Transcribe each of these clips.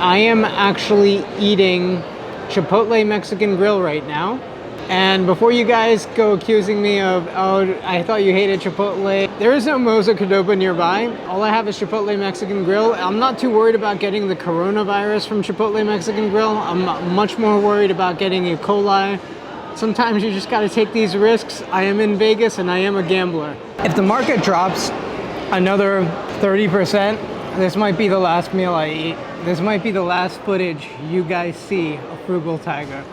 I am actually eating Chipotle Mexican Grill right now. And before you guys go accusing me of, oh, I thought you hated Chipotle, there is no Moza Qdoba nearby. All I have is Chipotle Mexican Grill. I'm not too worried about getting the coronavirus from Chipotle Mexican Grill. I'm much more worried about getting E. coli. Sometimes you just gotta take these risks. I am in Vegas and I am a gambler. If the market drops another 30%, this might be the last meal I eat. This might be the last footage you guys see of Frugal Tiger.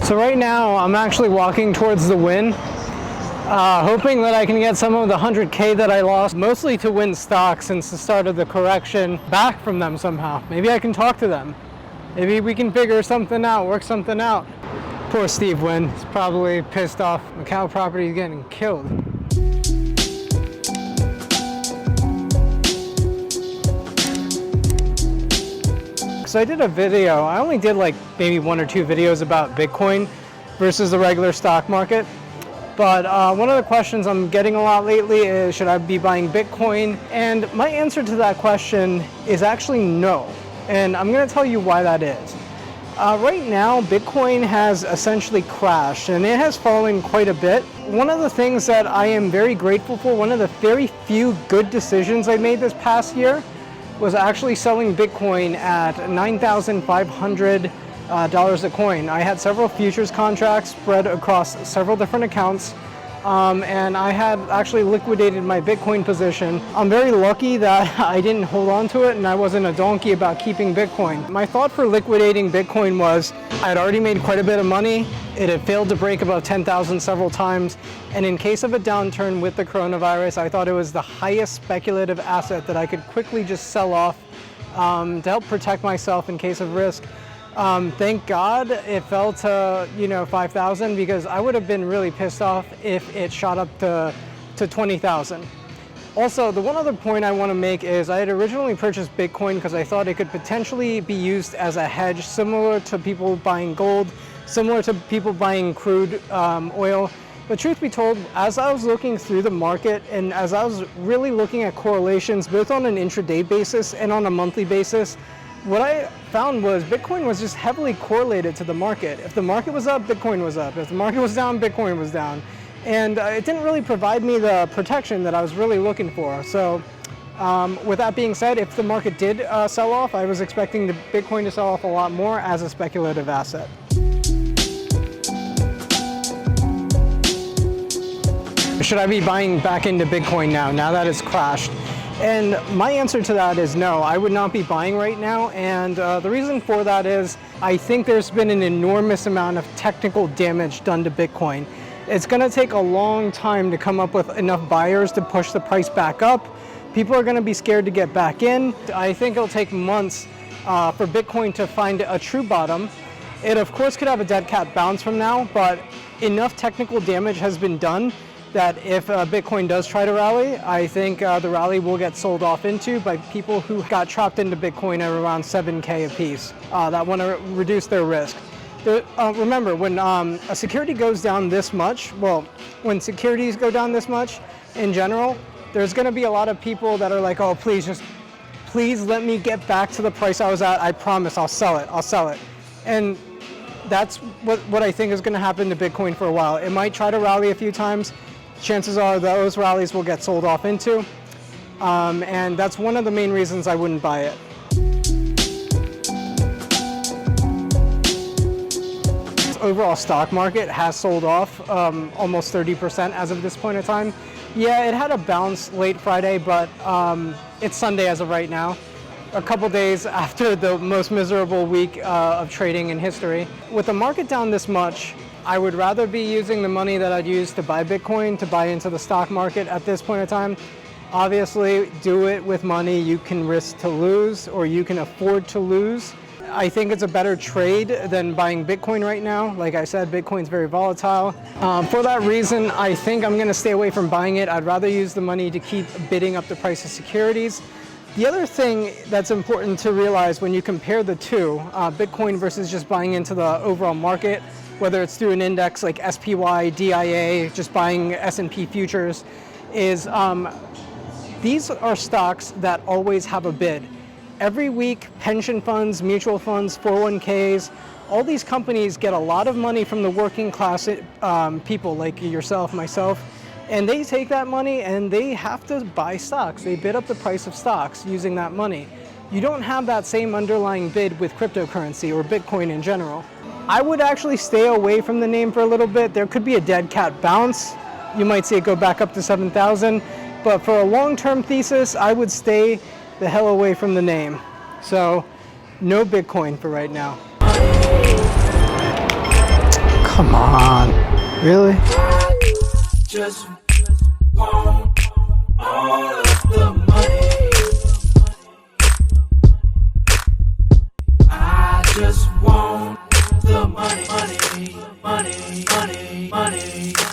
So right now, I'm actually walking towards the win, hoping that I can get some of the 100K that I lost, mostly to win stock since the start of the correction, back from them somehow. Maybe I can talk to them. Maybe we can figure something out, work something out. Poor Steve Wynn, he's probably pissed off. Macau property is getting killed. So I did a video, I only did like maybe 1 or 2 videos about Bitcoin versus the regular stock market. But one of the questions I'm getting a lot lately is, should I be buying Bitcoin? And my answer to that question is actually no. And I'm gonna tell you why that is. Right now, Bitcoin has essentially crashed and it has fallen quite a bit. One of the things that I am very grateful for, one of the very few good decisions I made this past year, was actually selling Bitcoin at $9,500 a coin. I had several futures contracts spread across several different accounts, and I had actually liquidated my Bitcoin position. I'm very lucky that I didn't hold on to it and I wasn't a donkey about keeping Bitcoin. My thought for liquidating Bitcoin was I had already made quite a bit of money. It had failed to break above 10,000 several times. And in case of a downturn with the coronavirus, I thought it was the highest speculative asset that I could quickly just sell off to help protect myself in case of risk. Thank God it fell to 5,000, because I would have been really pissed off if it shot up to 20,000. Also, the one other point I want to make is I had originally purchased Bitcoin because I thought it could potentially be used as a hedge, similar to people buying gold, similar to people buying crude oil. But truth be told, as I was looking through the market and as I was really looking at correlations, both on an intraday basis and on a monthly basis, what I found was Bitcoin was just heavily correlated to the market. If the market was up, Bitcoin was up. If the market was down, Bitcoin was down. And it didn't really provide me the protection that I was really looking for. So with that being said, if the market did sell off, I was expecting the Bitcoin to sell off a lot more as a speculative asset. Should I be buying back into Bitcoin now that it's crashed? And my answer to that is no, I would not be buying right now. And the reason for that is I think there's been an enormous amount of technical damage done to Bitcoin. It's gonna take a long time to come up with enough buyers to push the price back up. People are gonna be scared to get back in. I think it'll take months for Bitcoin to find a true bottom. It of course could have a dead cat bounce from now, but enough technical damage has been done that if Bitcoin does try to rally, I think the rally will get sold off into by people who got trapped into Bitcoin at around 7K a piece that want to reduce their risk. Remember, when a security goes down this much, well, when securities go down this much in general, there's going to be a lot of people that are like, oh, please let me get back to the price I was at. I promise I'll sell it. And that's what I think is going to happen to Bitcoin for a while. It might try to rally a few times. Chances are those rallies will get sold off into. And that's one of the main reasons I wouldn't buy it. Overall stock market has sold off almost 30% as of this point in time. Yeah, it had a bounce late Friday, but it's Sunday as of right now. A couple days after the most miserable week of trading in history. With the market down this much, I would rather be using the money that I'd use to buy Bitcoin, to buy into the stock market at this point in time. Obviously, do it with money you can risk to lose or you can afford to lose. I think it's a better trade than buying Bitcoin right now. Like I said, Bitcoin's very volatile. For that reason, I think I'm gonna stay away from buying it. I'd rather use the money to keep bidding up the price of securities. The other thing that's important to realize when you compare the two, Bitcoin versus just buying into the overall market, whether it's through an index like SPY, DIA, just buying S&P futures, is these are stocks that always have a bid. Every week, pension funds, mutual funds, 401ks, all these companies get a lot of money from the working class people like yourself, myself, and they take that money and they have to buy stocks. They bid up the price of stocks using that money. You don't have that same underlying bid with cryptocurrency or Bitcoin in general. I would actually stay away from the name for a little bit. There could be a dead cat bounce. You might see it go back up to 7,000. But for a long-term thesis, I would stay the hell away from the name. So no Bitcoin for right now. Come on, really? Just want all of the money. I just want the money, money, money, money, money.